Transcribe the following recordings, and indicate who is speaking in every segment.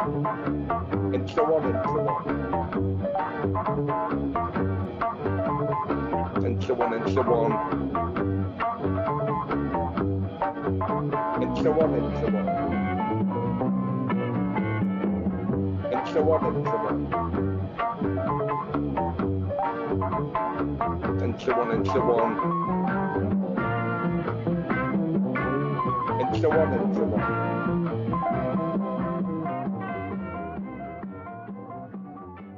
Speaker 1: and so on and so on. And so on and so on. And so on and so on. And so on and so on. And so on and so on. And so on and so on.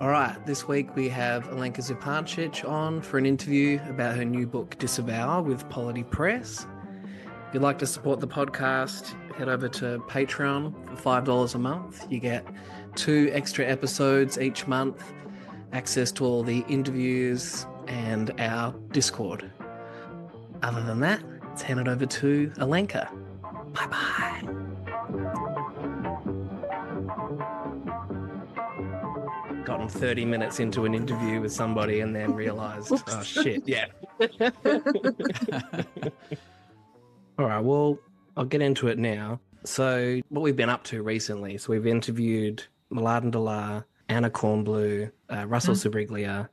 Speaker 2: All right, this week we have Alenka Zupančič on for an interview about her new book, Disavowal, with Polity Press. If you'd like to support the podcast, head over to Patreon for $5 a month. You get 2 extra episodes each month, access to all the interviews, and our Discord. Other than that, let's hand it over to Alenka. Bye-bye. Gotten 30 minutes into an interview with somebody and then realised, oh shit, yeah. All right, well, I'll get into it now. So what we've been up to recently, so we've interviewed Mladen Dolar, Anna Kornblue, Russell Sobriglia,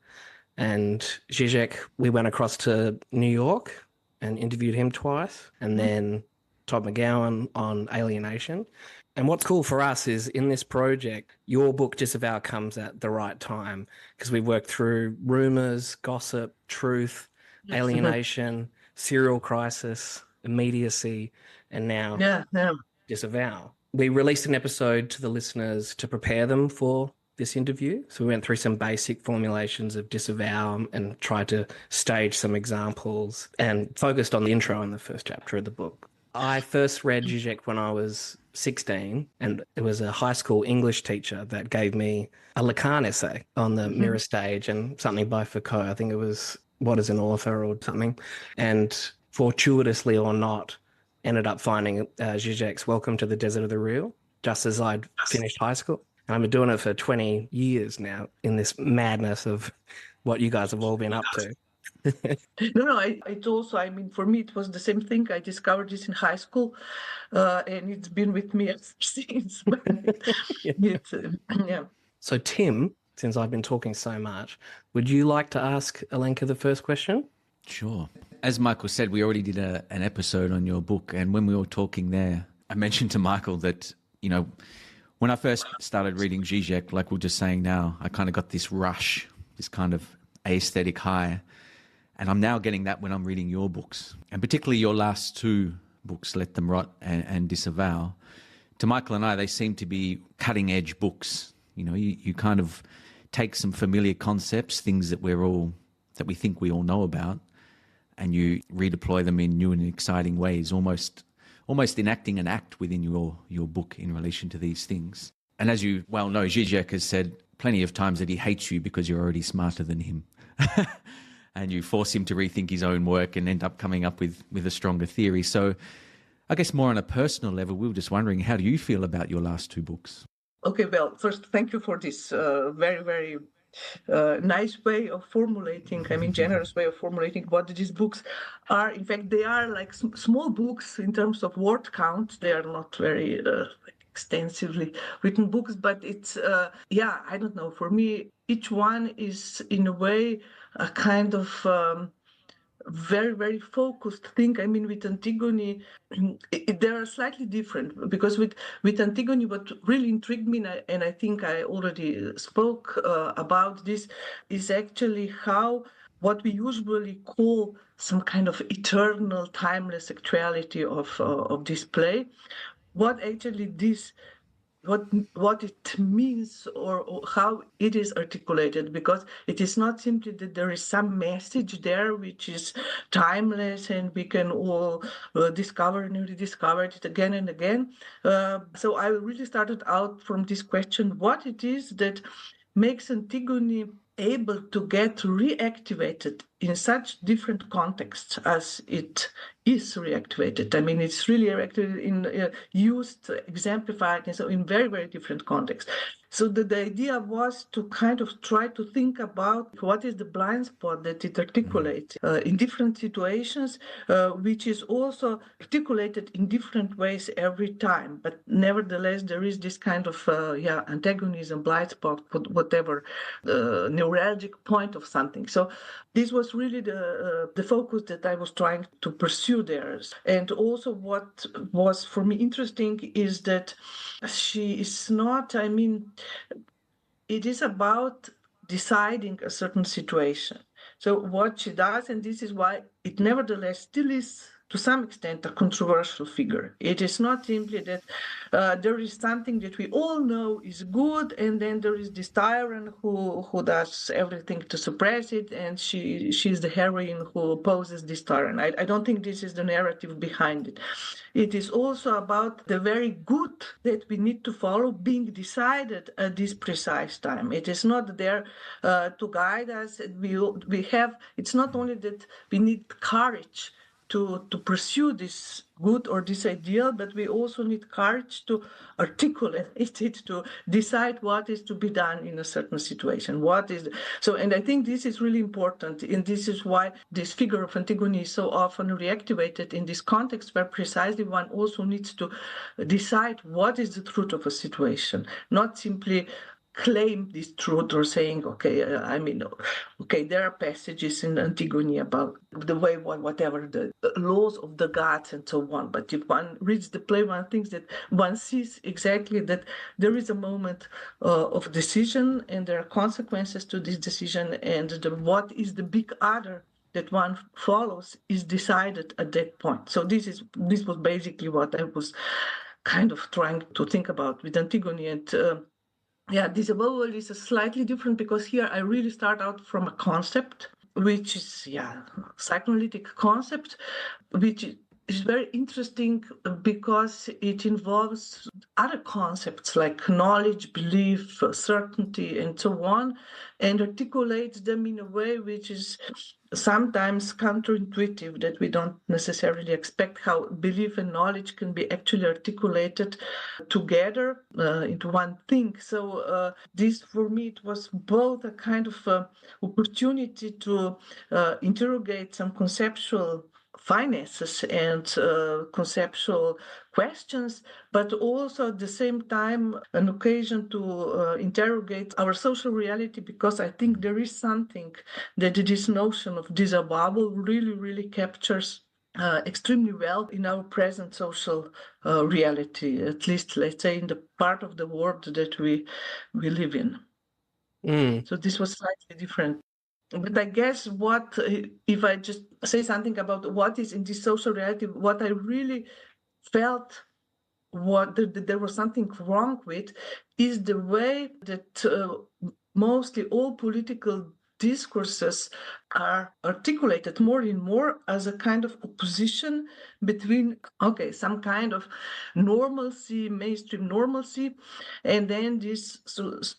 Speaker 2: and Zizek. We went across to New York and interviewed him twice, and then Todd McGowan on alienation. And what's cool for us is in this project, your book Disavow comes at the right time because we've worked through rumors, gossip, truth, alienation, serial crisis, immediacy, and now Disavow. We released an episode to the listeners to prepare them for this interview. So we went through some basic formulations of Disavow and tried to stage some examples and focused on the intro in the first chapter of the book. I first read Zizek when I was 16, and it was a high school English teacher that gave me a Lacan essay on the mirror stage and something by Foucault. I think it was What is an Author or something. And fortuitously or not, ended up finding Zizek's Welcome to the Desert of the Real, just as I'd finished high school. And I've been doing it for 20 years now in this madness of what you guys have all been up to.
Speaker 3: No, it also, I mean, for me, it was the same thing. I discovered this in high school, and it's been with me ever since.
Speaker 2: So, Tim, since I've been talking so much, would you like to ask Alenka the first question?
Speaker 4: Sure. As Michael said, we already did an episode on your book, and when we were talking there, I mentioned to Michael that, you know, when I first started reading Zizek, like we're just saying now, I kind of got this rush, this kind of aesthetic high. And I'm now getting that when I'm reading your books, and particularly your last 2 books, Let Them Rot and Disavow. To Michael and I, they seem to be cutting-edge books. You know, you kind of take some familiar concepts, things that we think we all know about, and you redeploy them in new and exciting ways, almost enacting an act within your book in relation to these things. And as you well know, Zizek has said plenty of times that he hates you because you're already smarter than him. And you force him to rethink his own work and end up coming up with a stronger theory. So I guess more on a personal level, we were just wondering, how do you feel about your last 2 books?
Speaker 3: Okay, well, first, thank you for this very, very nice way of formulating, generous way of formulating what these books are. In fact, they are like small books in terms of word count. They are not very extensively written books, but it's, I don't know. For me, each one is in a way a kind of very, very focused thing. I mean, with Antigone, they are slightly different because with Antigone, what really intrigued me, and I think I already spoke about this, is actually how what we usually call some kind of eternal, timeless actuality of this play, what actually this what it means or how it is articulated, because it is not simply that there is some message there which is timeless and we can all discover and rediscover it again and again. So I really started out from this question, what it is that makes Antigone able to get reactivated in such different contexts as it is reactivated. I mean, it's really reactivated in used, exemplified, and so in very, very different contexts. So the idea was to kind of try to think about what is the blind spot that it articulates in different situations, which is also articulated in different ways every time. But nevertheless, there is this kind of antagonism, blind spot, whatever, neuralgic point of something. So this was really the focus that I was trying to pursue there. And also what was for me interesting is that she is not, it is about deciding a certain situation. So what she does, and this is why it nevertheless still is to some extent a controversial figure. It is not simply that there is something that we all know is good, and then there is this tyrant who does everything to suppress it, and she's the heroine who opposes this tyrant. I don't think this is the narrative behind it. It is also about the very good that we need to follow being decided at this precise time. It is not there to guide us. We have. It's not only that we need courage to pursue this good or this ideal, but we also need courage to articulate it, to decide what is to be done in a certain situation. And I think this is really important, and this is why this figure of Antigone is so often reactivated in this context, where precisely one also needs to decide what is the truth of a situation, not simply claim this truth or saying, there are passages in Antigone about the way whatever the laws of the gods and so on. But if one reads the play, one thinks that one sees exactly that there is a moment of decision, and there are consequences to this decision, and what is the big other that one follows is decided at that point. So this was basically what I was kind of trying to think about with Antigone. And Disavowal is a slightly different, because here I really start out from a concept, which is psychoanalytic concept, which is very interesting because it involves other concepts like knowledge, belief, certainty, and so on, and articulates them in a way which is sometimes counterintuitive, that we don't necessarily expect how belief and knowledge can be actually articulated together into one thing. So this, for me, it was both a kind of opportunity to interrogate some conceptual finances and conceptual questions, but also at the same time an occasion to interrogate our social reality, because I think there is something that this notion of disavowal really, really captures extremely well in our present social reality, at least, let's say, in the part of the world that we live in. So this was slightly different. But I guess if I just say something about what is in this social reality, what I really felt there was something wrong with is the way that mostly all political discourses are articulated more and more as a kind of opposition between, some kind of normalcy, mainstream normalcy, and then this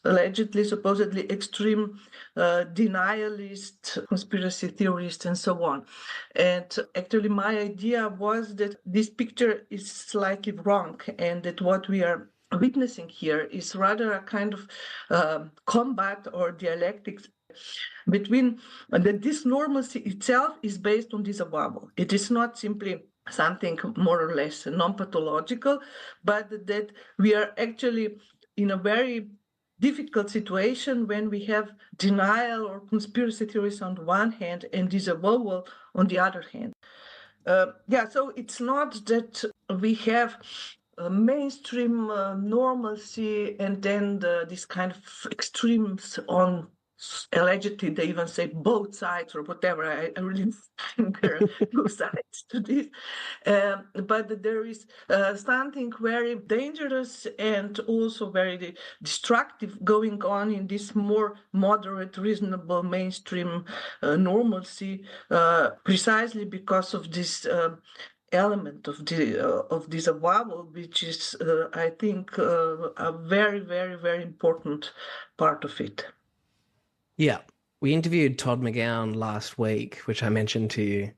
Speaker 3: allegedly, supposedly extreme denialist, conspiracy theorists, and so on. And actually, my idea was that this picture is slightly wrong, and that what we are witnessing here is rather a kind of combat or dialectics between that this normalcy itself is based on disavowal. It is not simply something more or less non-pathological, but that we are actually in a very difficult situation when we have denial or conspiracy theories on the one hand and disavowal on the other hand. So it's not that we have mainstream normalcy and then this kind of extremes on, allegedly they even say both sides or whatever. I really think there are two sides to this. But there is something very dangerous and also very destructive going on in this more moderate, reasonable mainstream normalcy, precisely because of this element of disavowal, which is, I think, a very, very, very important part of it.
Speaker 2: Yeah. We interviewed Todd McGowan last week, which I mentioned to you.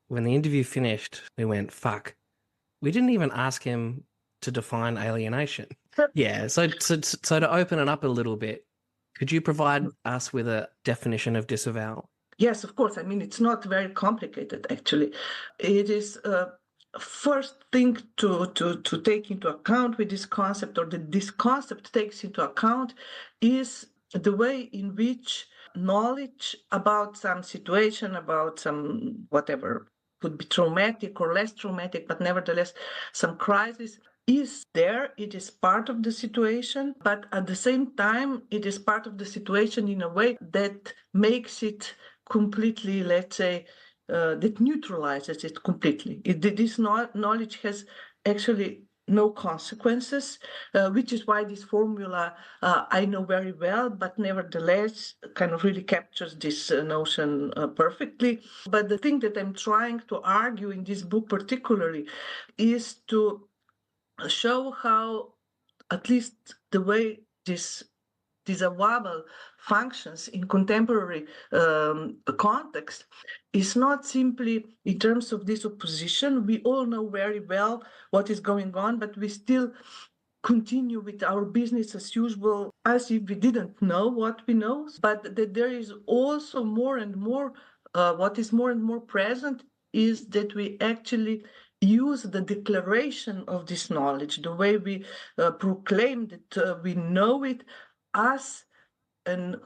Speaker 2: When the interview finished, we went, fuck, we didn't even ask him to define alienation. Yeah. So to open it up a little bit, could you provide us with a definition of disavowal?
Speaker 3: Yes, of course. I mean, it's not very complicated, actually. It is first thing to take into account with this concept, or that this concept takes into account, is the way in which knowledge about some situation, about some whatever, could be traumatic or less traumatic, but nevertheless some crisis, is there. It is part of the situation, but at the same time, it is part of the situation in a way that makes it completely, let's say, that neutralizes it completely. This knowledge has actually no consequences, which is why this formula I know very well, but nevertheless kind of really captures this notion perfectly. But the thing that I'm trying to argue in this book particularly is to show how, at least the way this disavowal functions in contemporary context, is not simply in terms of this opposition. We all know very well what is going on, but we still continue with our business as usual as if we didn't know what we know. But that there is also more and more, what is more and more present is that we actually use the declaration of this knowledge, the way we proclaim that we know it, as an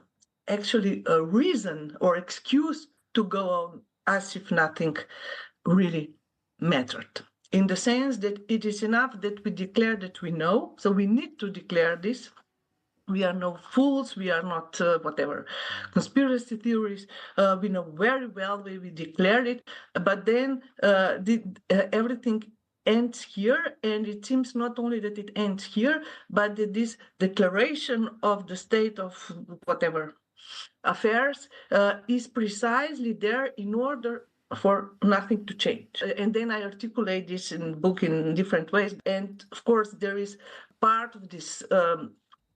Speaker 3: actually a reason or excuse to go on as if nothing really mattered. In the sense that it is enough that we declare that we know, so we need to declare this. We are no fools, we are not whatever conspiracy theories. We know very well why we declared it, but then everything ends here, and it seems not only that it ends here, but that this declaration of the state of whatever affairs is precisely there in order for nothing to change. And then I articulate this in the book in different ways. And of course, there is part of this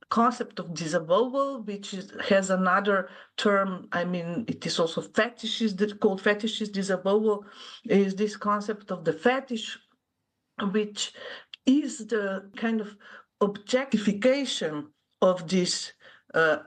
Speaker 3: concept of disavowal, which has another term. I mean, it is also fetishist, called fetishist disavowal, is this concept of the fetish, which is the kind of objectification of this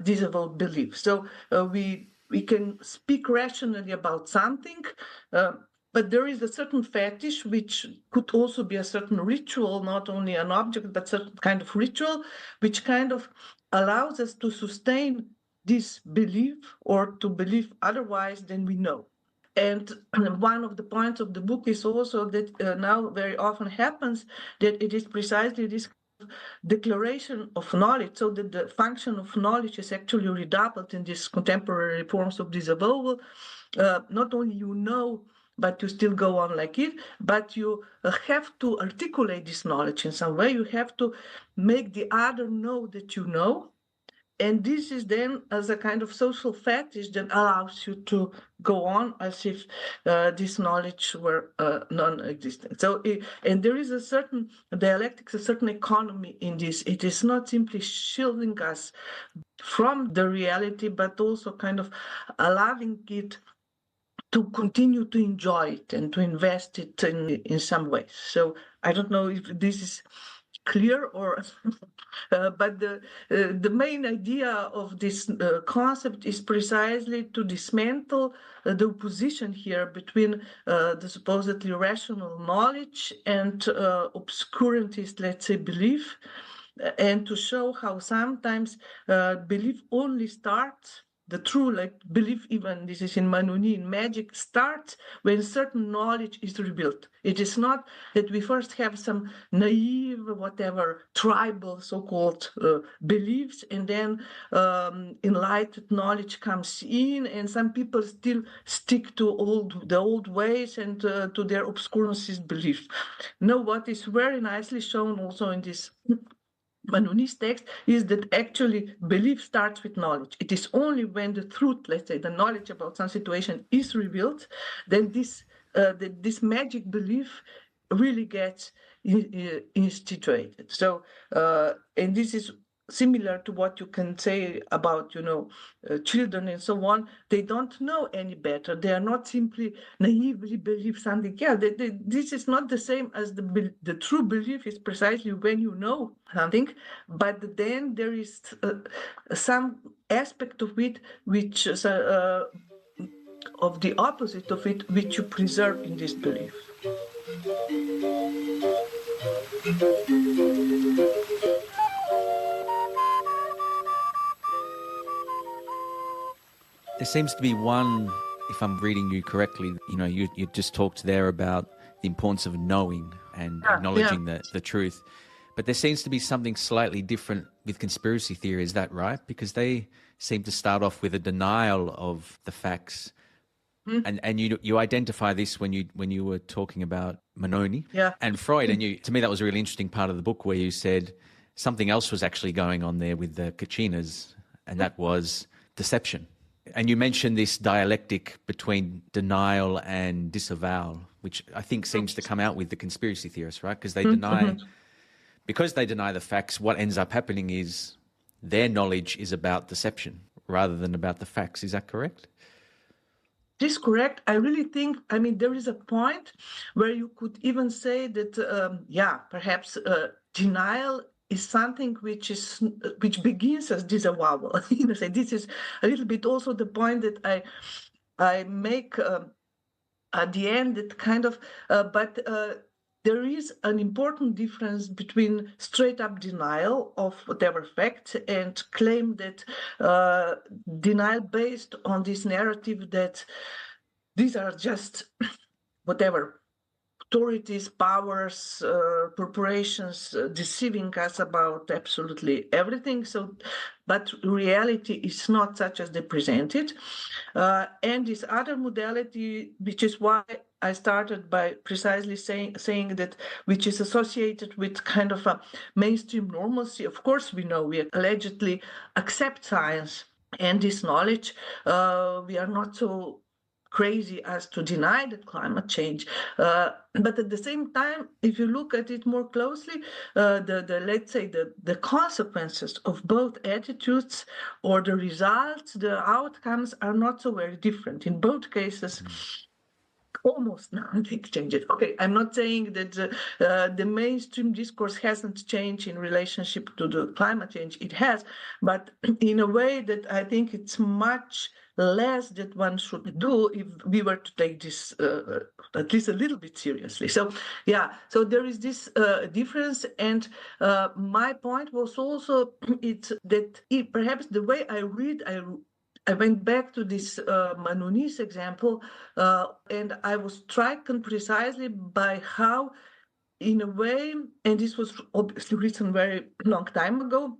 Speaker 3: disavowal belief. So we can speak rationally about something, but there is a certain fetish, which could also be a certain ritual, not only an object, but certain kind of ritual, which kind of allows us to sustain this belief or to believe otherwise than we know. And one of the points of the book is also that now very often happens that it is precisely this declaration of knowledge, so that the function of knowledge is actually redoubled in these contemporary forms of disavowal. Not only you know, but you still go on like it, but you have to articulate this knowledge in some way. You have to make the other know that you know. And this is then as a kind of social fetish that allows you to go on as if this knowledge were non-existent. So, and there is a certain dialectics, a certain economy in this. It is not simply shielding us from the reality, but also kind of allowing it to continue to enjoy it and to invest it in some ways. So I don't know if this is clear or but the main idea of this concept is precisely to dismantle the opposition here between the supposedly rational knowledge and obscurantist, let's say, belief, and to show how sometimes belief only starts, the true belief, even this is in Manuni, in magic, starts when certain knowledge is revealed. It is not that we first have some naive, whatever, tribal so-called beliefs, and then enlightened knowledge comes in, and some people still stick to the old ways and to their obscurantist beliefs. No, what is very nicely shown also in this Manuni's text is that actually belief starts with knowledge. It is only when the truth, let's say, the knowledge about some situation is revealed, then this magic belief really gets instituted. So, and this is similar to what you can say about, children and so on. They don't know any better. They are not simply naively believe something. Yeah, this is not the same as the true belief is precisely when you know something, but then there is some aspect of it which is of the opposite of it, which you preserve in this belief.
Speaker 4: There seems to be one, if I'm reading you correctly, you just talked there about the importance of knowing and acknowledging the truth. But there seems to be something slightly different with conspiracy theory. Is that right? Because they seem to start off with a denial of the facts. And you identify this when you were talking about Manoni and Freud. And to me, that was a really interesting part of the book where you said something else was actually going on there with the Kachinas, and that was deception. And you mentioned this dialectic between denial and disavowal, which I think seems to come out with the conspiracy theorists, right? Because they deny the facts, what ends up happening is their knowledge is about deception rather than about the facts. Is that correct?
Speaker 3: This is correct. I really think, there is a point where you could even say that, perhaps denial is something which begins as disavowal. This is a little bit also the point that I make at the end. That kind of, but there is an important difference between straight up denial of whatever fact and claim that denial based on this narrative that these are just whatever authorities, powers, corporations deceiving us about absolutely everything. But reality is not such as they present it. And this other modality, which is why I started by precisely saying that, which is associated with kind of a mainstream normalcy. Of course, we know we allegedly accept science and this knowledge. We are not so crazy as to deny that climate change, but at the same time, if you look at it more closely, the consequences of both attitudes or the results, the outcomes are not so very different in both cases. Almost nothing changes. Okay, I'm not saying that the mainstream discourse hasn't changed in relationship to the climate change. It has, but in a way that I think it's much less that one should do if we were to take this at least a little bit seriously. So there is this difference, and my point was also perhaps the way I read, I went back to this Manoni's example, and I was struck precisely by how, in a way, and this was obviously written very long time ago,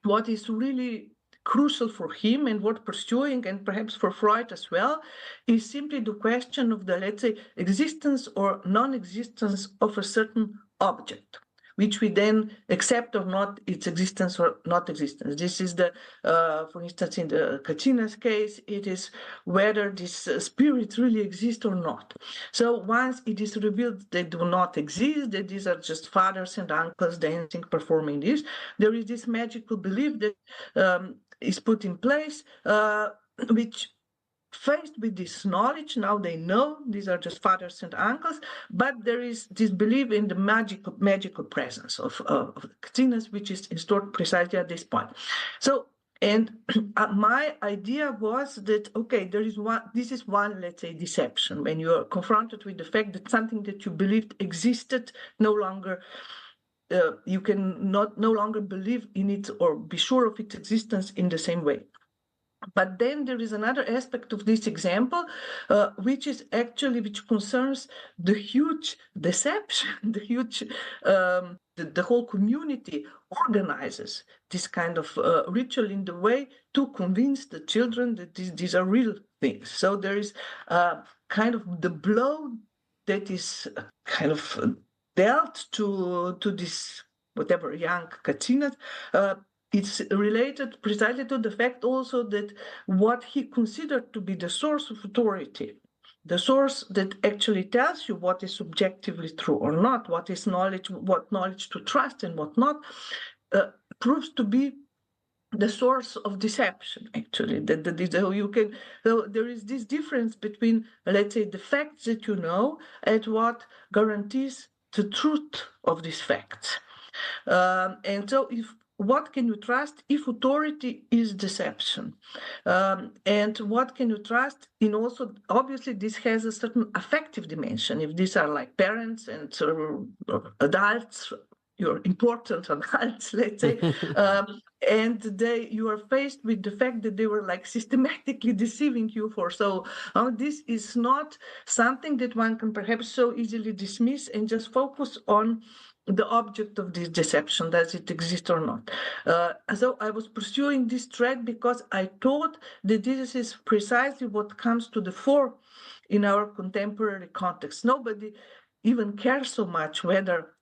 Speaker 3: what is really crucial for him and what pursuing, and perhaps for Freud as well, is simply the question of the, let's say, existence or non-existence of a certain object, which we then accept or not its existence or not existence. This is for instance, in the Kachina's case, it is whether this spirit really exists or not. So once it is revealed they do not exist, that these are just fathers and uncles dancing, performing this, there is this magical belief that is put in place, which faced with this knowledge, now they know these are just fathers and uncles, but there is this belief in the magical presence of the Kachinas, which is installed precisely at this point. So, and my idea was that, okay, this is one, let's say, deception. When you are confronted with the fact that something that you believed existed no longer, you can no longer believe in it or be sure of its existence in the same way. But then there is another aspect of this example, which concerns the huge deception, the huge, the whole community organizes this kind of ritual in the way to convince the children that these are real things. So there is kind of the blow that is kind of dealt to this whatever young Kachinas. It's related precisely to the fact also that what he considered to be the source of authority, the source that actually tells you what is subjectively true or not, what is knowledge, what knowledge to trust and what not, proves to be the source of deception, actually. There is this difference between, let's say, the facts that you know and what guarantees the truth of these facts. And so what can you trust if authority is deception? And what can you trust in also, obviously, this has a certain affective dimension. If these are like parents and adults, your important adults, let's say, and you are faced with the fact that they were like systematically deceiving you for so long. This is not something that one can perhaps so easily dismiss and just focus on the object of this deception. Does it exist or not? So I was pursuing this thread because I thought that this is precisely what comes to the fore in our contemporary context. Nobody even cares so much whether,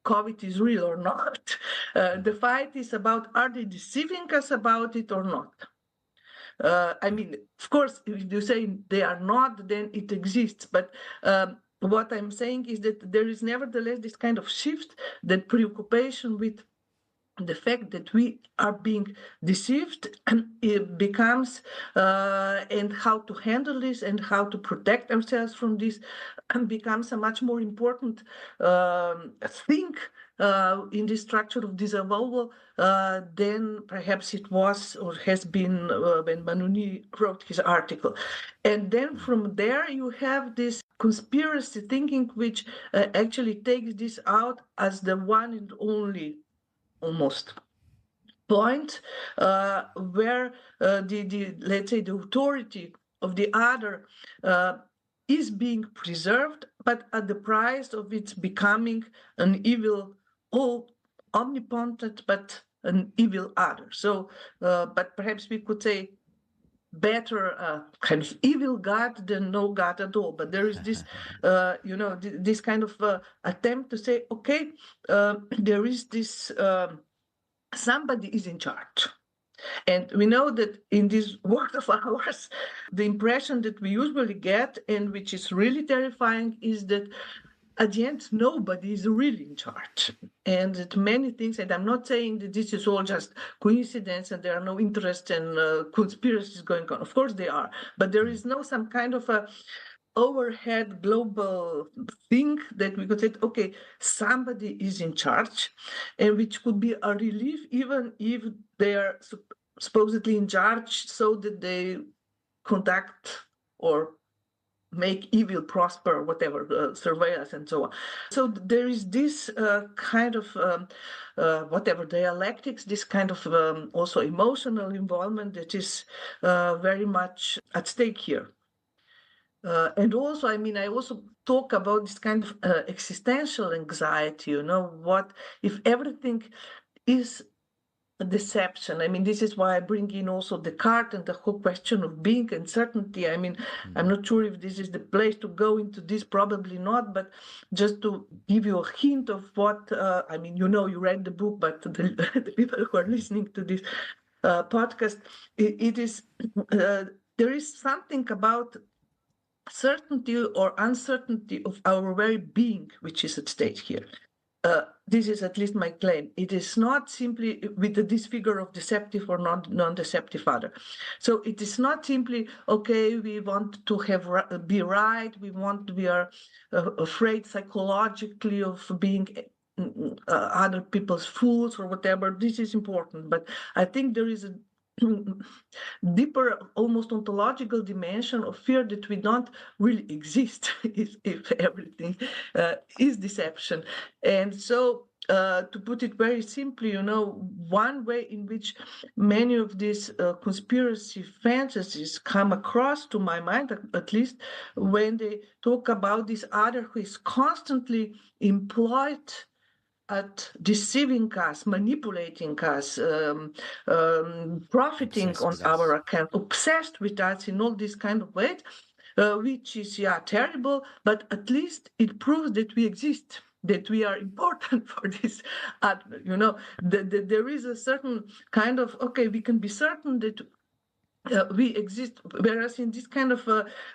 Speaker 3: COVID is real or not. The fight is about, are they deceiving us about it or not? Of course, if you say they are not, then it exists. But what I'm saying is that there is nevertheless this kind of shift, that preoccupation with the fact that we are being deceived, and it becomes, and how to handle this and how to protect ourselves from this becomes a much more important thing in the structure of disavowal than perhaps it was or has been when Manuni wrote his article. And then from there you have this conspiracy thinking, which actually takes this out as the one and only almost point where let's say the authority of the other is being preserved, but at the price of its becoming an evil, omnipotent, but an evil other. So, but perhaps we could say better kind of evil God than no God at all. But there is this, this kind of attempt to say, okay, there is this, somebody is in charge. And we know that in this world of ours, the impression that we usually get, and which is really terrifying, is that at the end, nobody is really in charge. And that many things, and I'm not saying that this is all just coincidence and there are no interests and conspiracies going on. Of course they are. But there is no some kind of a overhead global thing that we could say, okay, somebody is in charge, and which could be a relief even if they are supposedly in charge so that they conduct or make evil prosper, whatever, surveillance and so on. So there is this kind of whatever dialectics, this kind of also emotional involvement that is very much at stake here. And also, I also talk about this kind of existential anxiety, what if everything is a deception? This is why I bring in also Descartes and the whole question of being and certainty. I'm not sure if this is the place to go into this, probably not, but just to give you a hint of what, you read the book, but the people who are listening to this podcast, it is, there is something about certainty or uncertainty of our very being, which is at stake here. This is at least my claim. It is not simply with this figure of deceptive or non-deceptive other. So it is not simply, okay, we want to be right, we are afraid psychologically of being other people's fools or whatever. This is important, but I think there is a deeper, almost ontological dimension of fear that we don't really exist if everything is deception. And so, to put it very simply, one way in which many of these conspiracy fantasies come across to my mind, at least when they talk about this other who is constantly employed at deceiving us, manipulating us, profiting on our account, obsessed with us in all these kind of ways, which is terrible, but at least it proves that we exist, that we are important for this. There is a certain kind of, okay, we can be certain that we exist, whereas in this kind of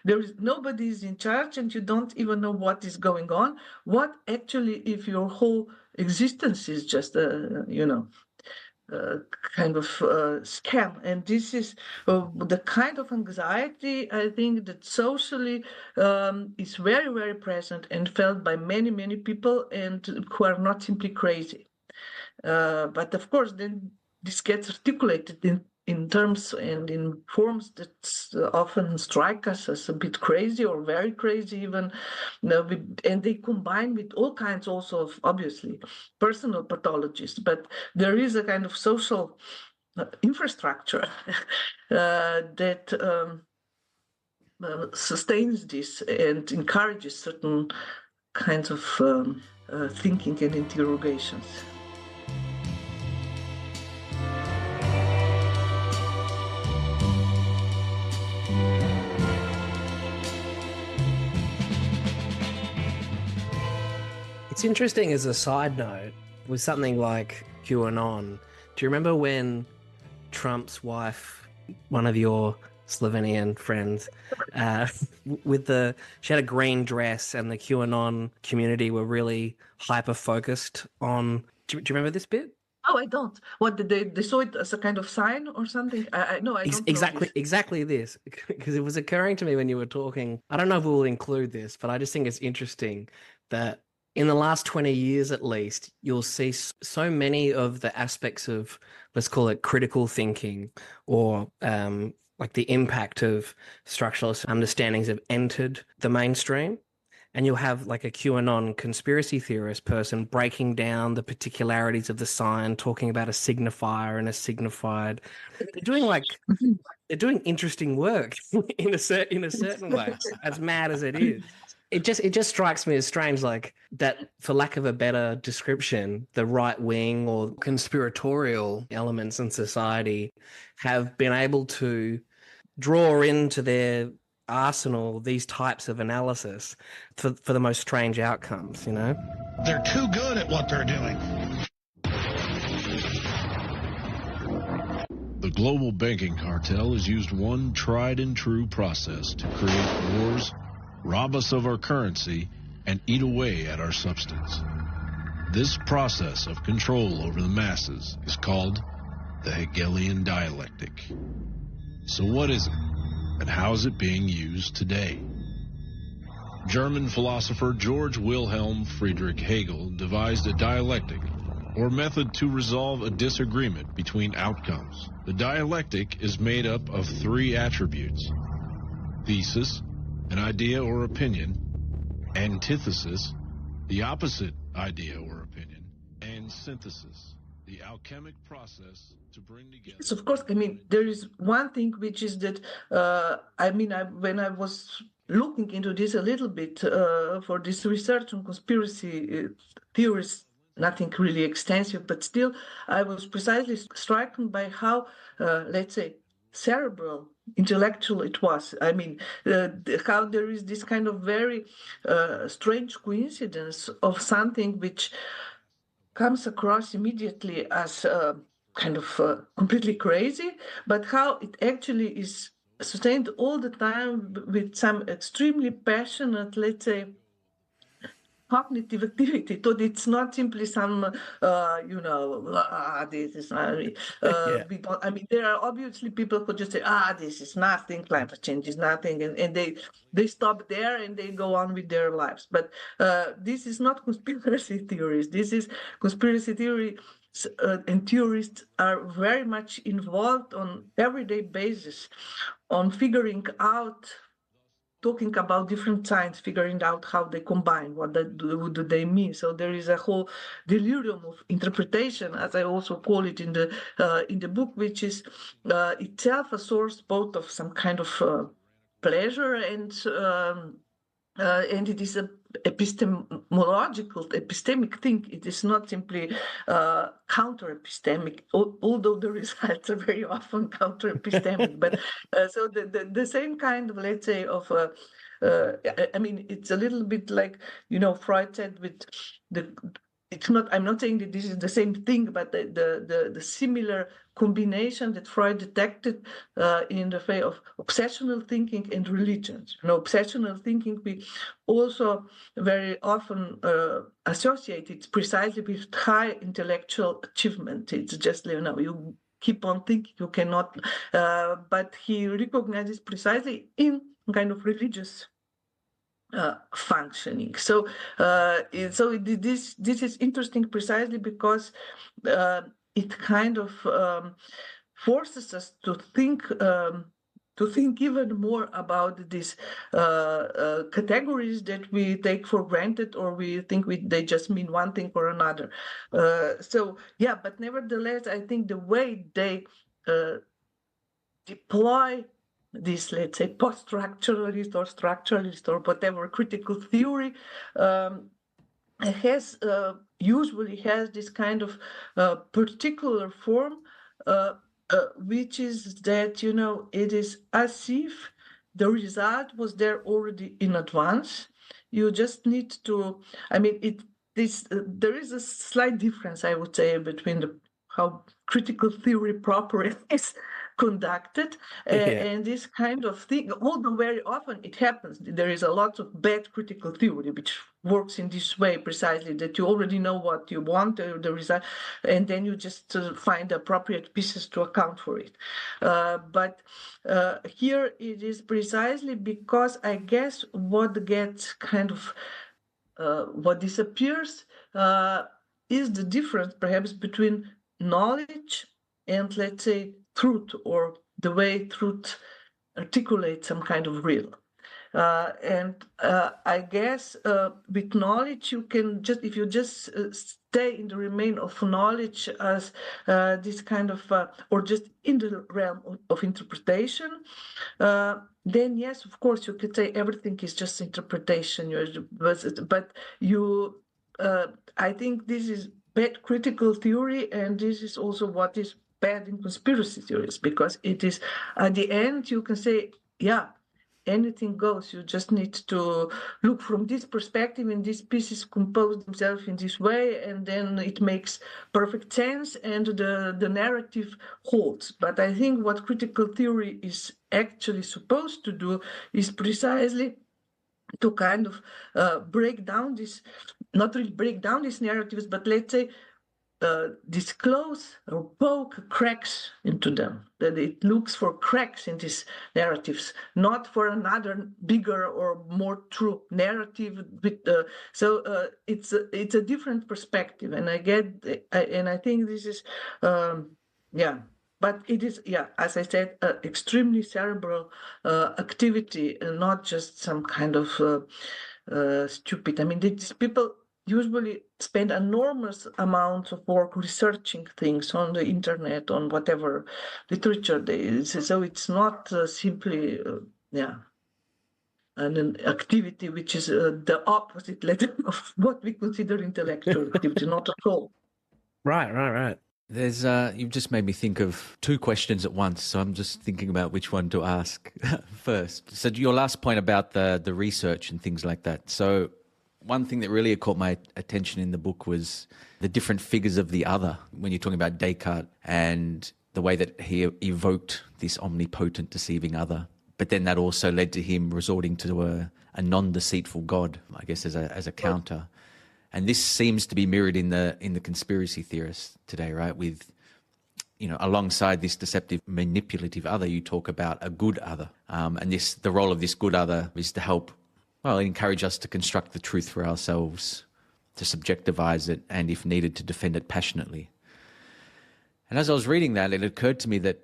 Speaker 3: there is nobody is in charge and you don't even know what is going on. What actually if your whole existence is just kind of scam, and this is the kind of anxiety I think that socially is very, very present and felt by many people, and who are not simply crazy. But of course, then this gets articulated in terms and in forms that often strike us as a bit crazy or very crazy even, and they combine with all kinds also of, obviously, personal pathologies. But there is a kind of social infrastructure that sustains this and encourages certain kinds of thinking and interrogations.
Speaker 2: It's interesting as a side note with something like QAnon. Do you remember when Trump's wife, one of your Slovenian friends, she had a green dress and the QAnon community were really hyper focused on. Do you remember this bit?
Speaker 3: Oh, I don't. What did they saw it as a kind of sign or something? I don't know
Speaker 2: exactly this, because it was occurring to me when you were talking. I don't know if we'll include this, but I just think it's interesting that in the last 20 years at least, you'll see so many of the aspects of, let's call it critical thinking, or like the impact of structuralist understandings have entered the mainstream. And you'll have like a QAnon conspiracy theorist person breaking down the particularities of the sign, talking about a signifier and a signified. They're doing interesting work in a certain way, as mad as it is. It just strikes me as strange, like that, for lack of a better description, the right wing or conspiratorial elements in society have been able to draw into their arsenal these types of analysis for the most strange outcomes, you know?
Speaker 5: They're too good at what they're doing.
Speaker 6: The global banking cartel has used one tried and true process to create wars, rob us of our currency, and eat away at our substance. This process of control over the masses is called the Hegelian dialectic. So what is it, and how is it being used today? German philosopher George Wilhelm Friedrich Hegel devised a dialectic, or method to resolve a disagreement between outcomes. The dialectic is made up of three attributes: thesis, an idea or opinion; antithesis, the opposite idea or opinion; and synthesis, the alchemic process to bring together.
Speaker 3: Yes, of course. I mean, there is one thing which is that, when I was looking into this a little bit for this research on conspiracy theories, nothing really extensive, but still, I was precisely stricken by how, let's say, cerebral, intellectual it was. I mean, how there is this kind of very strange coincidence of something which comes across immediately as kind of completely crazy, but how it actually is sustained all the time with some extremely passionate, let's say, cognitive activity. So it's not simply some, this is not. We don't. I mean, there are obviously people who just say, this is nothing, climate change is nothing, and they stop there and they go on with their lives. But this is not conspiracy theories. This is conspiracy theory. And theorists are very much involved on everyday basis on figuring out, talking about different signs, figuring out how they combine, what do they mean. So there is a whole delirium of interpretation, as I also call it in the book, which is itself a source both of some kind of pleasure and it is a epistemological, epistemic thing. It is not simply counter-epistemic, although the results are very often counter-epistemic. But so the same kind of, let's say, of, I mean, it's a little bit like, Freud said with it's not. I'm not saying that this is the same thing, but the similar combination that Freud detected in the field of obsessional thinking and religions. Obsessional thinking we also very often associate it precisely with high intellectual achievement. It's just you keep on thinking, you cannot. But he recognizes precisely in kind of religious functioning. So this is interesting precisely because it kind of forces us to think even more about these categories that we take for granted, or we think they just mean one thing or another. But nevertheless, I think the way they deploy this, let's say, post-structuralist or structuralist or whatever critical theory usually has this kind of particular form, which is that, it is as if the result was there already in advance. You just need to, there is a slight difference, I would say, between how critical theory proper is conducted and this kind of thing. Although very often it happens, there is a lot of bad critical theory which works in this way precisely, that you already know what you want, the result, and then you just find the appropriate pieces to account for it. But here it is precisely because I guess what gets kind of what disappears is the difference perhaps between knowledge and, let's say, truth, or the way truth articulates some kind of real. I guess with knowledge, you can just, if you just stay in the domain of knowledge as this kind of, or just in the realm of interpretation, then yes, of course, you could say everything is just interpretation. But I think this is bad critical theory, and this is also what is bad in conspiracy theories, because it is, at the end, you can say, anything goes. You just need to look from this perspective, and these pieces compose themselves in this way, and then it makes perfect sense, and the narrative holds. But I think what critical theory is actually supposed to do is precisely to kind of break down this, not really break down these narratives, but let's say disclose or poke cracks into them, that it looks for cracks in these narratives, not for another bigger or more true narrative. It's a different perspective, and I think this is but it is, as I said, extremely cerebral activity, and not just some kind of stupid. these people usually spend enormous amounts of work researching things on the internet, on whatever literature there is. So it's not simply, an activity which is the opposite of what we consider intellectual activity, not at all.
Speaker 2: Right.
Speaker 4: There's you've just made me think of two questions at once, so I'm just thinking about which one to ask first. So your last point about the research and things like that. So one thing that really caught my attention in the book was the different figures of the other, when you're talking about Descartes and the way that he evoked this omnipotent, deceiving other. But then that also led to him resorting to a non-deceitful God, I guess, as a counter. And this seems to be mirrored in the conspiracy theorists today, right? With, alongside this deceptive, manipulative other, you talk about a good other. And the role of this good other is to help, encourage us to construct the truth for ourselves, to subjectivize it, and if needed, to defend it passionately. And as I was reading that, it occurred to me that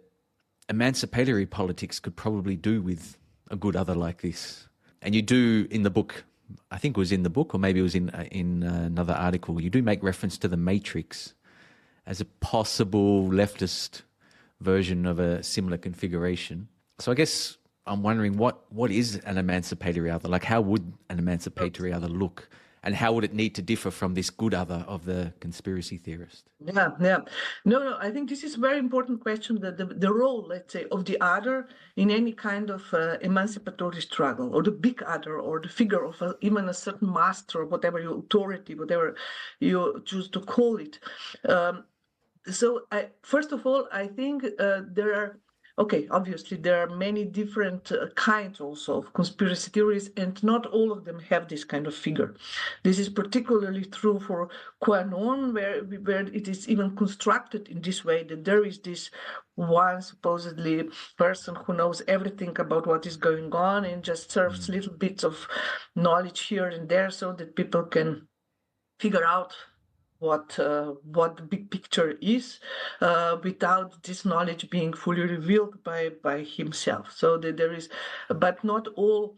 Speaker 4: emancipatory politics could probably do with a good other like this. And you do in the book, I think it was in the book, or maybe it was in another article, you do make reference to the Matrix as a possible leftist version of a similar configuration. So I guess I'm wondering what is an emancipatory other? Like, how would an emancipatory other look? and how would it need to differ from this good other of the conspiracy theorist?
Speaker 3: Yeah. No, I think this is a very important question, that the role, let's say, of the other in any kind of emancipatory struggle, or the big other, or the figure of even a certain master, or whatever your authority, whatever you choose to call it. So first of all, I think there are, obviously there are many different kinds also of conspiracy theories, and not all of them have this kind of figure. This is particularly true for QAnon, where it is even constructed in this way, that there is this one supposedly person who knows everything about what is going on and just serves little bits of knowledge here and there so that people can figure out what the big picture is, without this knowledge being fully revealed by himself. So that there is, but not all,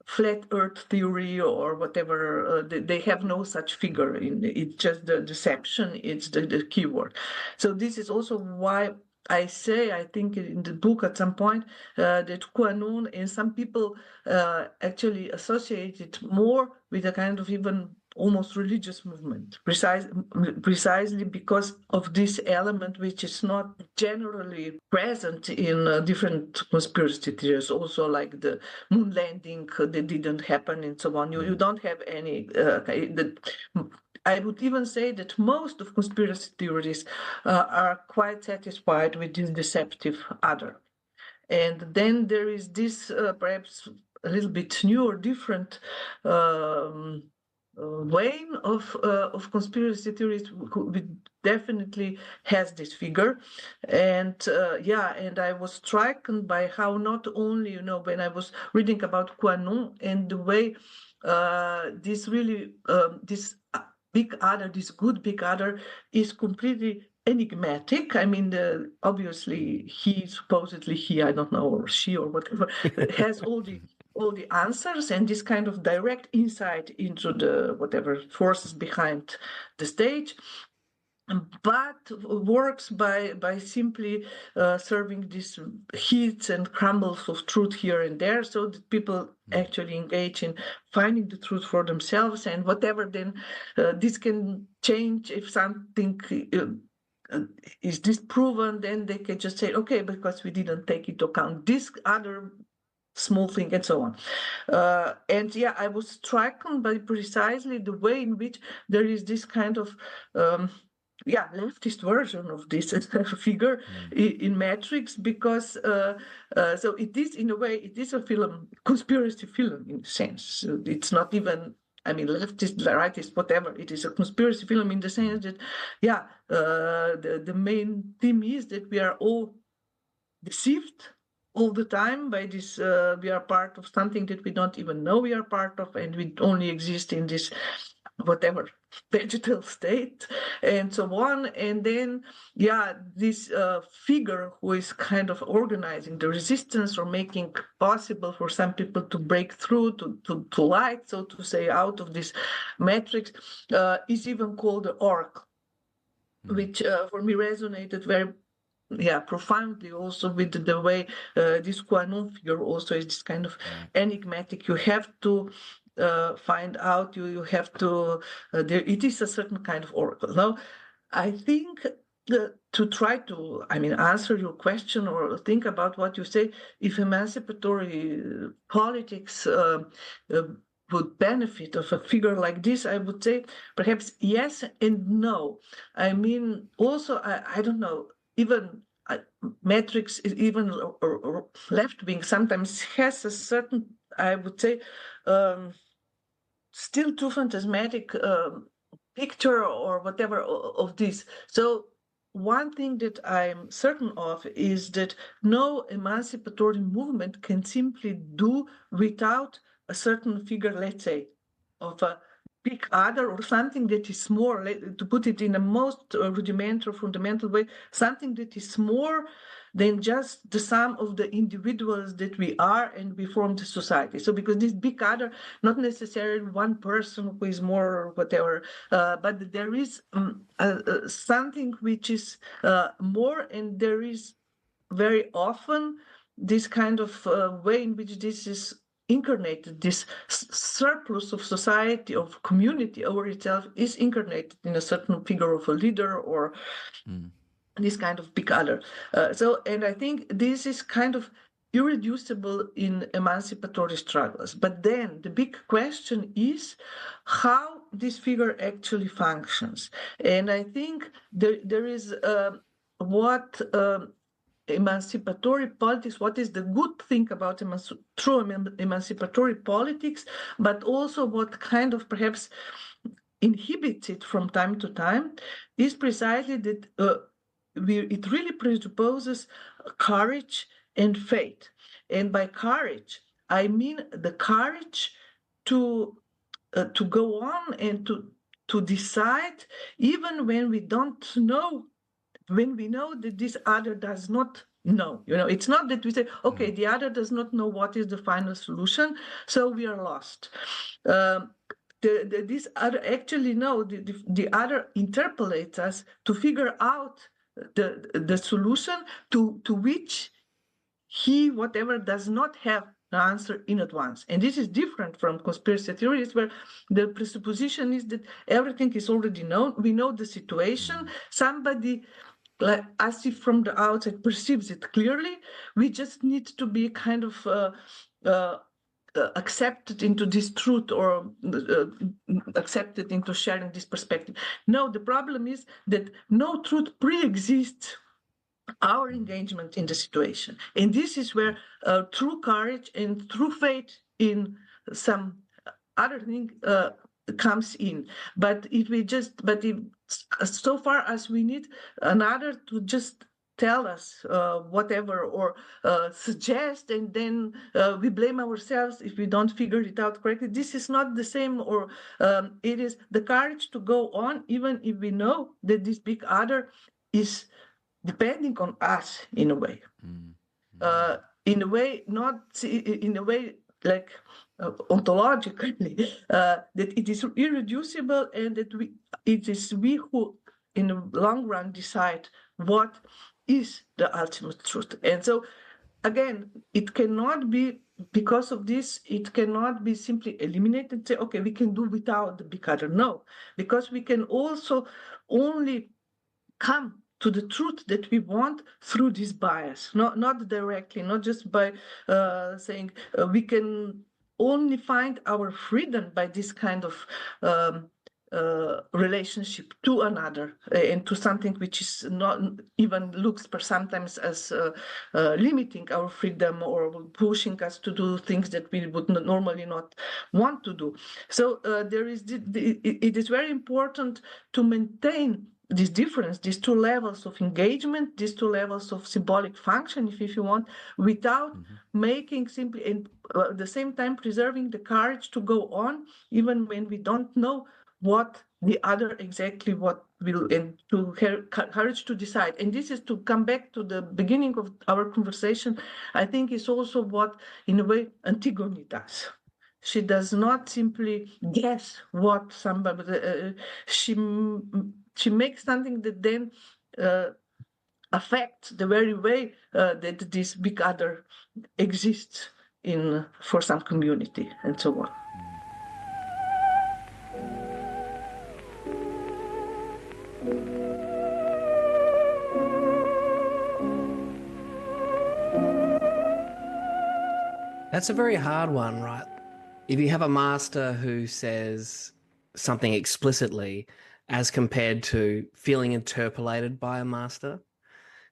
Speaker 3: flat earth theory or whatever, they have no such figure. It's just the deception, it's the keyword. So this is also why I say, I think in the book at some point, that QAnon, and some people actually associate it more with a kind of even almost religious movement, precisely because of this element, which is not generally present in different conspiracy theories, also like the moon landing that didn't happen and so on. You don't have any, I would even say that most of conspiracy theories are quite satisfied with this deceptive other. And then there is this perhaps a little bit new or different vein of conspiracy theories, which definitely has this figure. And and I was stricken by how not only, when I was reading about QAnon and the way this really, this big other, this good big other is completely enigmatic. Obviously supposedly I don't know, or she or whatever, has all the answers and this kind of direct insight into the whatever forces behind the stage, but works by simply serving these hits and crumbles of truth here and there, so that people actually engage in finding the truth for themselves, and whatever then this can change if something is disproven, then they can just say, okay, because we didn't take into account this other small thing, and so on. I was stricken by precisely the way in which there is this kind of leftist version of this figure in Matrix, because so it is, in a way, it is a conspiracy film in a sense. It's not even, leftist, rightist, whatever. It is a conspiracy film in the sense that, the main theme is that we are all deceived all the time by this. We are part of something that we don't even know we are part of, and we only exist in this whatever vegetal state and so on. And then this figure who is kind of organizing the resistance, or making possible for some people to break through to light, so to say, out of this matrix, is even called the Oracle, which for me resonated very profoundly also with the way this QAnon figure also is this kind of enigmatic. You have to find out, you have to, it is a certain kind of oracle. Now, I think to try to, answer your question or think about what you say, if emancipatory politics would benefit of a figure like this, I would say perhaps yes and no. Also, I don't know, even Matrix, even or left wing, sometimes has a certain, I would say, still too phantasmatic picture or whatever of this. So one thing that I'm certain of is that no emancipatory movement can simply do without a certain figure, let's say, of a big other, or something that is more, to put it in a most rudimentary, fundamental way, something that is more than just the sum of the individuals that we are and we form the society. So because this big other, not necessarily one person who is more or whatever, but there is something which is more, and there is very often this kind of way in which this is incarnated. This surplus of society, of community over itself, is incarnated in a certain figure of a leader or this kind of big other. And I think this is kind of irreducible in emancipatory struggles. But then the big question is how this figure actually functions. And I think there is what emancipatory politics, what is the good thing about true emancipatory politics, but also what kind of perhaps inhibits it from time to time, is precisely that it really presupposes courage and faith. And by courage, I mean the courage to go on and to decide, even when we don't know, when we know that this other does not know. It's not that we say, okay, the other does not know what is the final solution, so we are lost. This other actually know, the other interpolates us to figure out the solution to which he, whatever, does not have the answer in advance. And this is different from conspiracy theories, where the presupposition is that everything is already known. We know the situation. Somebody, like, as if from the outside, perceives it clearly. We just need to be kind of accepted into this truth, or accepted into sharing this perspective. No, the problem is that no truth pre-exists our engagement in the situation. And this is where true courage and true faith in some other thing comes in. But so far as we need another to just tell us whatever, or suggest, and then we blame ourselves if we don't figure it out correctly, this is not the same. Or it is the courage to go on, even if we know that this big other is depending on us in a way. In a way, not in a way like ontologically, that it is irreducible, and that it is we who in the long run decide what is the ultimate truth. And so again, it cannot be, because of this, it cannot be simply eliminated and say, okay, we can do without the big other. No, because we can also only come to the truth that we want through this bias, not directly, not just by saying we can only find our freedom by this kind of relationship to another, and to something which is not even looks sometimes as limiting our freedom, or pushing us to do things that we would normally not want to do. So there is it is very important to maintain this difference, these two levels of engagement, these two levels of symbolic function, if you want, without making simply, and at the same time preserving the courage to go on, even when we don't know what the other exactly what will, and to have courage to decide. And this is to come back to the beginning of our conversation, I think is also what, in a way, Antigone does. She does not simply guess what somebody, she makes something that then affects the very way that this big other exists for some community, and so on.
Speaker 2: That's a very hard one, right? If you have a master who says something explicitly as compared to feeling interpolated by a master,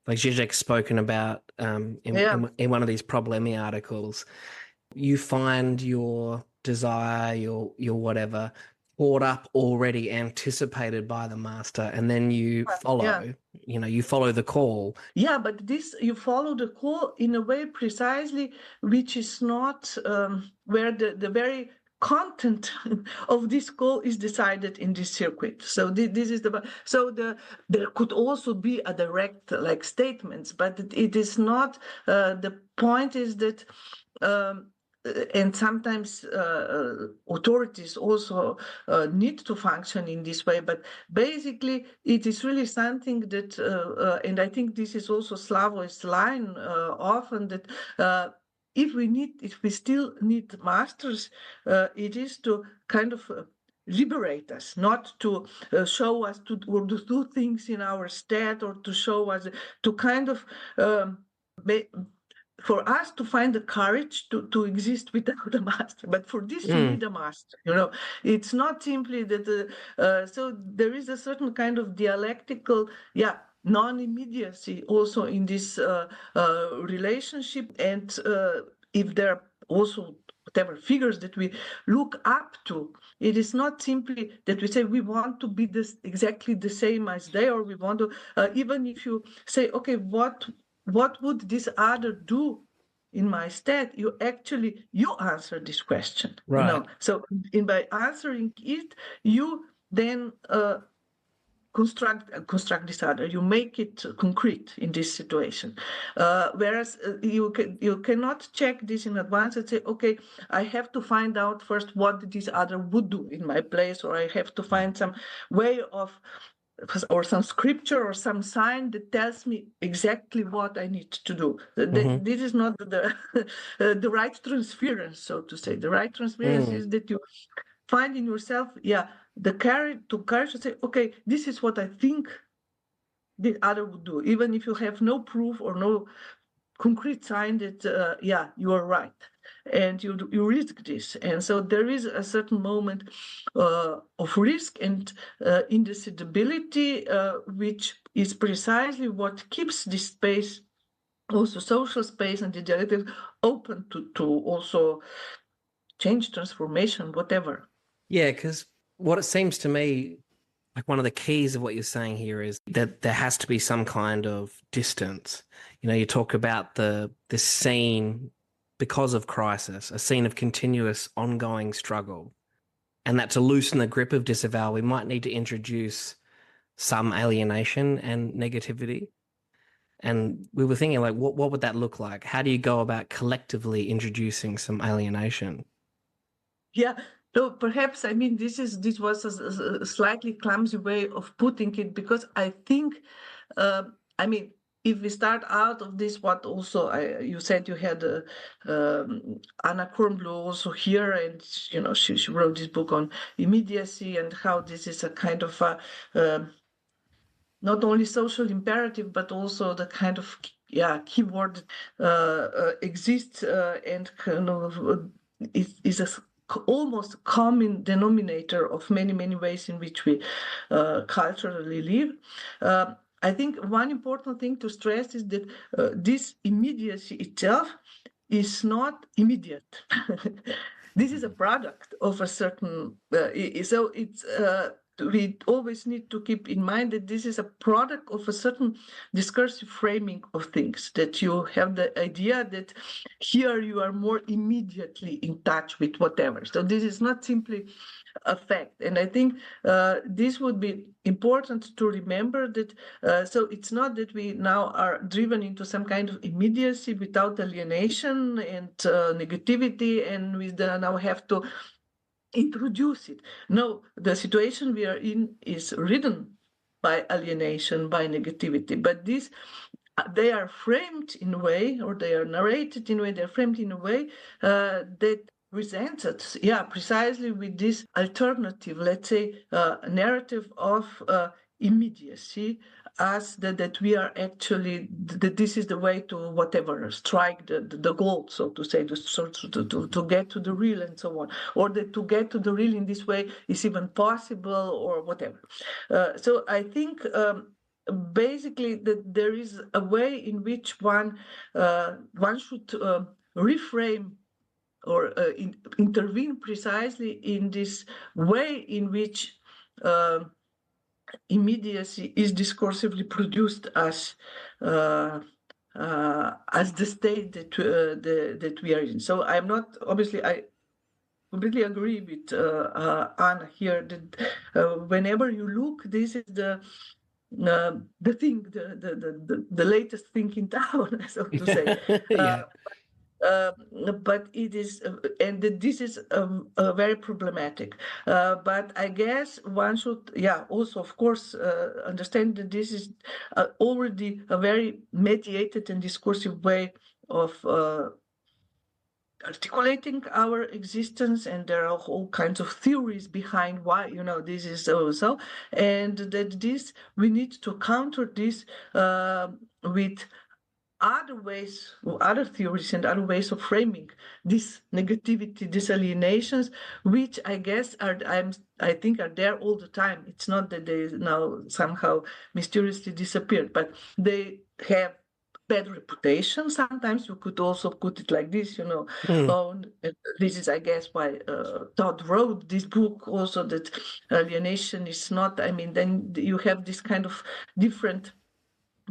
Speaker 2: like Zizek's spoken about in one of these Problemi articles, you find your desire, your whatever, caught up, already anticipated by the master, and then you follow, you follow the call.
Speaker 3: Yeah, but this, you follow the call in a way precisely which is not where the very content of this call is decided in this circuit. So this is there could also be a direct like statements, but it is not. The point is that. And sometimes authorities also need to function in this way, but basically it is really something that, and I think this is also Slavoj's line often, that if we still need masters, it is to kind of liberate us, not to show us to do things in our stead, or to show us, to kind of for us to find the courage to exist without a master. But for this, you need a master. It's not simply that. So there is a certain kind of dialectical, non-immediacy also in this relationship. And if there are also whatever figures that we look up to, it is not simply that we say we want to be exactly the same as they, or we want to, even if you say, okay, what would this other do in my stead? You answer this question.
Speaker 2: Right.
Speaker 3: So by answering it, you then construct this other. You make it concrete in this situation. Whereas you cannot check this in advance and say, okay, I have to find out first what this other would do in my place, or I have to find some way of, or some scripture or some sign that tells me exactly what I need to do. This is not the right transference, so to say. The right transference is that you find in yourself, the courage to say, okay, this is what I think the other would do, even if you have no proof or no concrete sign that, you are right. And you risk this. And so there is a certain moment of risk and indispensability, which is precisely what keeps this space, also social space and the dialectic, open to also change, transformation, whatever.
Speaker 2: Yeah, because what it seems to me, like one of the keys of what you're saying here is that there has to be some kind of distance. You talk about this scene because of crisis, a scene of continuous ongoing struggle, and that to loosen the grip of disavowal, we might need to introduce some alienation and negativity. And we were thinking, like, what would that look like? How do you go about collectively introducing some alienation?
Speaker 3: Yeah. So perhaps, this was a slightly clumsy way of putting it, because I think, if we start out of this, what also you said you had Anna Kornblue also here, and she wrote this book on immediacy and how this is a kind of not only social imperative, but also the kind of keyword exists and kind of is a almost common denominator of many, many ways in which we culturally live. I think one important thing to stress is that this immediacy itself is not immediate. This is a product of a certain, so it's, we always need to keep in mind that this is a product of a certain discursive framing of things, that you have the idea that here you are more immediately in touch with whatever. So this is not simply a fact. And I think this would be important to remember that, so it's not that we now are driven into some kind of immediacy without alienation and negativity, and we now have to introduce it. No, the situation we are in is ridden by alienation, by negativity, but they are framed in a way, or they are narrated in a way, they're framed in a way that presents us, precisely with this alternative, let's say, narrative of immediacy, as that we are actually, that this is the way to whatever, strike the goal, so to say, to get to the real and so on, or that to get to the real in this way is even possible, or whatever. So I think basically that there is a way in which one should reframe or intervene precisely in this way in which immediacy is discursively produced as the state that we are in. So I'm not, obviously, I completely agree with Anna here that whenever you look, this is the thing, the latest thing in town, so to say. But it is, and this is very problematic. But I guess one should, also, of course, understand that this is already a very mediated and discursive way of articulating our existence, and there are all kinds of theories behind why this is so, and that this we need to counter this with other ways, other theories and other ways of framing this negativity, these alienations, which I guess I think are there all the time. It's not that they now somehow mysteriously disappeared, but they have bad reputation. Sometimes you could also put it like this, this is, I guess, why Todd wrote this book also, that alienation is not, then you have this kind of different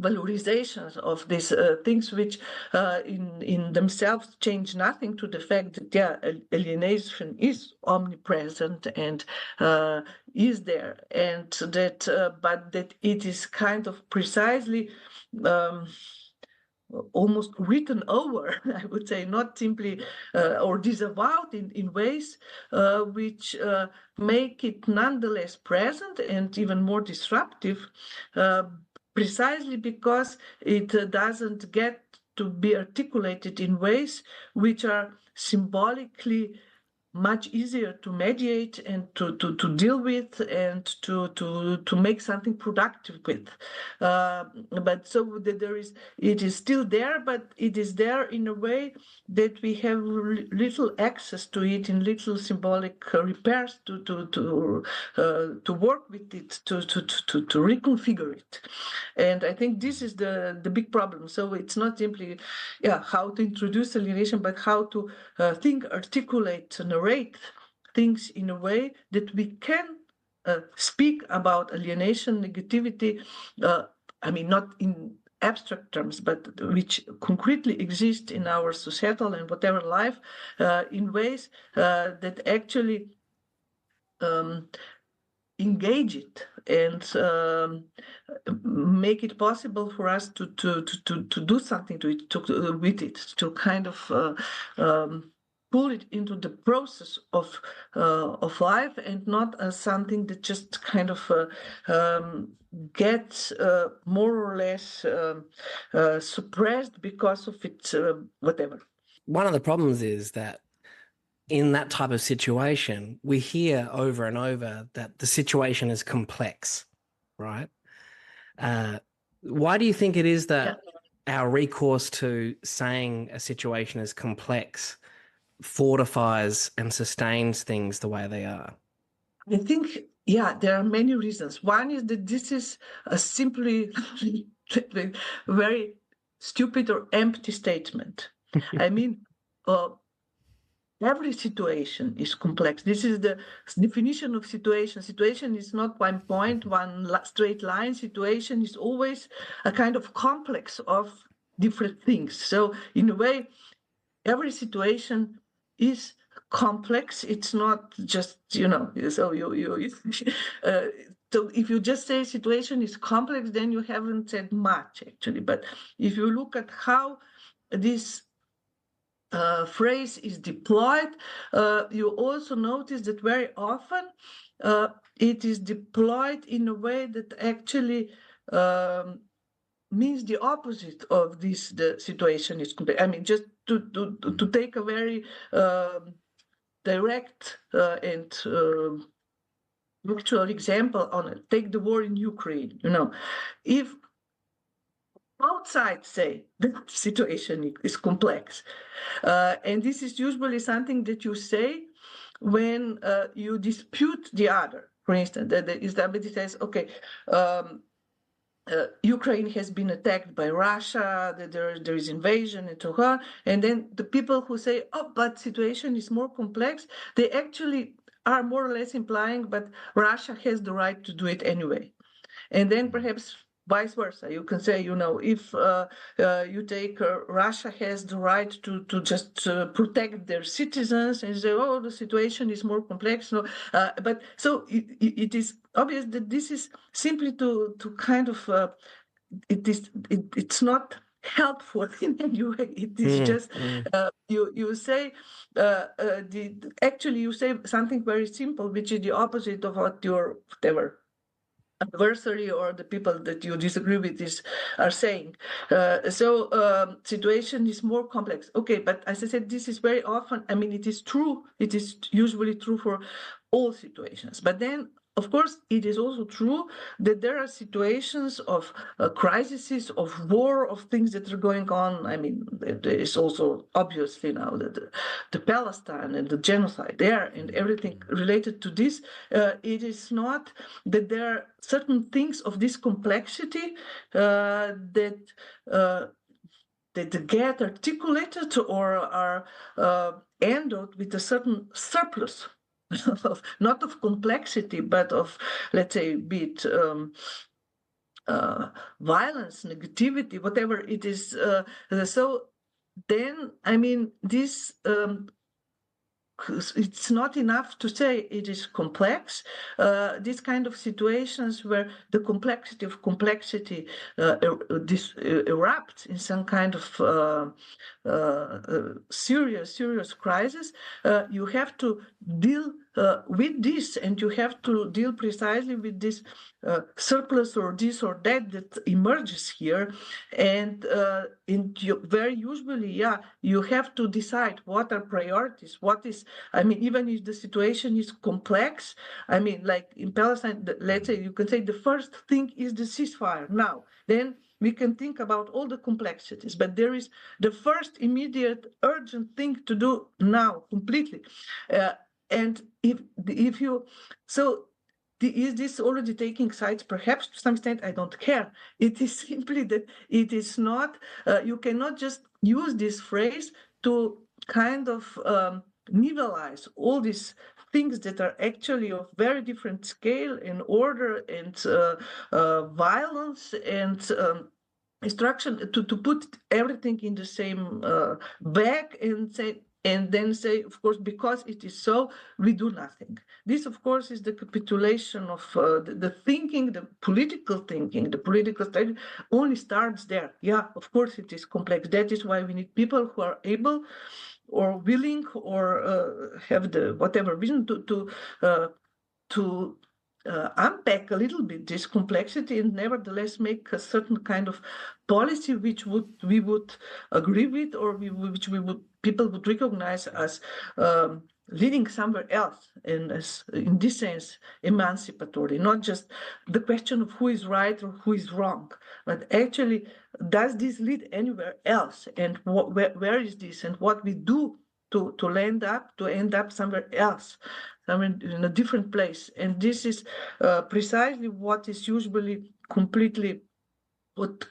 Speaker 3: valorizations of these things, which in themselves change nothing to the fact that alienation is omnipresent and is there, and that but that it is kind of precisely almost written over, I would say, not simply or disavowed in ways which make it nonetheless present and even more disruptive, precisely because it doesn't get to be articulated in ways which are symbolically much easier to mediate and to deal with and to make something productive with. But so that it is still there, but it is there in a way that we have little access to it, in little symbolic repairs to work with it, to reconfigure it. And I think this is the big problem. So it's not simply how to introduce alienation, but how to think, articulate, narrate things in a way that we can speak about alienation, negativity, not in abstract terms, but which concretely exist in our societal and whatever life, in ways that actually engage it and make it possible for us to do something to it, with it, to kind of pull it into the process of life, and not as something that just kind of gets more or less suppressed because of its whatever.
Speaker 2: One of the problems is that in that type of situation, we hear over and over that the situation is complex, right? Why do you think it is that our recourse to saying a situation is complex fortifies and sustains things the way they are?
Speaker 3: I think, there are many reasons. One is that this is a simply very stupid or empty statement. Every situation is complex. This is the definition of situation. Situation is not one point, one straight line. Situation is always a kind of complex of different things. So in a way, every situation is complex. It's not just, so so if you just say situation is complex, then you haven't said much, actually. But if you look at how this phrase is deployed, you also notice that very often it is deployed in a way that actually means the opposite of this. The situation is complex. Just to take a very direct and actual example on it. Take the war in Ukraine. If both sides say the situation is complex, and this is usually something that you say when you dispute the other. For instance, the instability says, okay, Ukraine has been attacked by Russia, that there is invasion and so on, and then the people who say, but situation is more complex, they actually are more or less implying, but Russia has the right to do it anyway. And then perhaps vice versa. You can say, if you take Russia has the right to just protect their citizens, and say, the situation is more complex. But so it is obvious that this is simply to kind of it's not helpful in any way. It is just you say actually you say something very simple, which is the opposite of what your whatever adversary or the people that you disagree with are saying. Situation is more complex. Okay, but as I said, this is very often, I mean, it is true. It is usually true for all situations. But then, of course, it is also true that there are situations of crises, of war, of things that are going on. I mean, there is also obviously now the Palestine and the genocide there and everything related to this. It is not that there are certain things of this complexity that get articulated or are endowed with a certain surplus. Not of complexity, but of, let's say, be it violence, negativity, whatever it is. So then, I mean, this it's not enough to say it is complex. These kind of situations where the complexity of complexity erupts in some kind of serious crisis, you have to deal with this, and you have to deal precisely with this surplus or this or that emerges here. And very usually, you have to decide what are priorities, what is, I mean, even if the situation is complex, I mean, like in Palestine, let's say you can say the first thing is the ceasefire now. Then we can think about all the complexities, but there is the first immediate urgent thing to do now completely. And if you, so is this already taking sides? Perhaps to some extent, I don't care. It is simply that it is not, you cannot just use this phrase to kind of nivelize all these things that are actually of very different scale and order and violence and instruction, to put everything in the same bag and then say, of course, because it is so, we do nothing. This, of course, is the capitulation of the thinking, the political strategy only starts there. Yeah, of course, it is complex. That is why we need people who are able or willing or have the whatever vision to unpack a little bit this complexity and nevertheless make a certain kind of policy which we would agree with, or which people would recognize as leading somewhere else, and as in this sense emancipatory. Not just the question of who is right or who is wrong, but actually, does this lead anywhere else, and where is this, and what we do to end up somewhere else, somewhere in a different place. And this is precisely what is usually completely put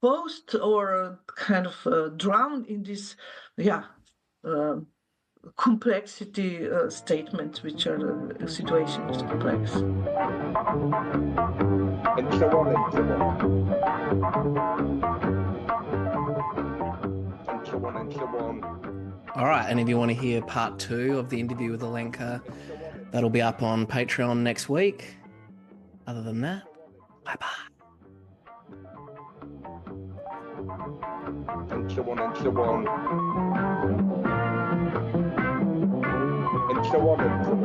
Speaker 3: post or kind of drowned in this complexity statements, which are the situation is complex.
Speaker 1: And so on and so on. And so on.
Speaker 2: All right, and if you want to hear part 2 of the interview with Alenka, that'll be up on Patreon next week. Other than that, bye-bye.
Speaker 1: And so on and so on. And so on and so on.